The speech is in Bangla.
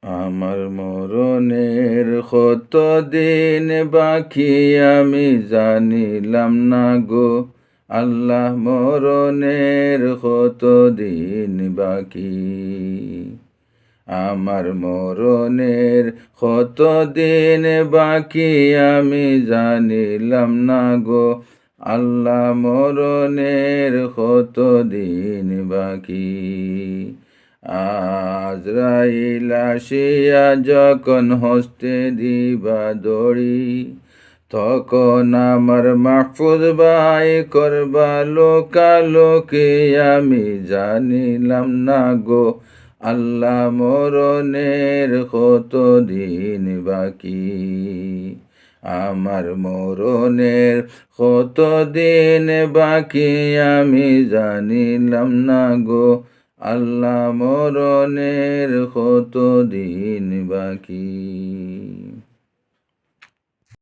আমার মরণের কত দিন বাকি আমি জানিলাম না গো। আল্লাহ মরণের কত দিন বাকি, আমার মরণের কত দিন বাকি আমি জানিলাম না গো। আল্লাহ মরণের কত দিন বাকি। আজরাইল আসিয়া যখন হস্তে দিবা দড়ি, তখন আমার মাহফুজ ভাই করবা লোকালোকে আমি জানিলাম না গো। আল্লাহ মরণের কত দিন বাকি, আমার মরণের কত দিন বাকি আমি জানিলাম না গো। আল্লাহ মরণের কত দিন বাকি।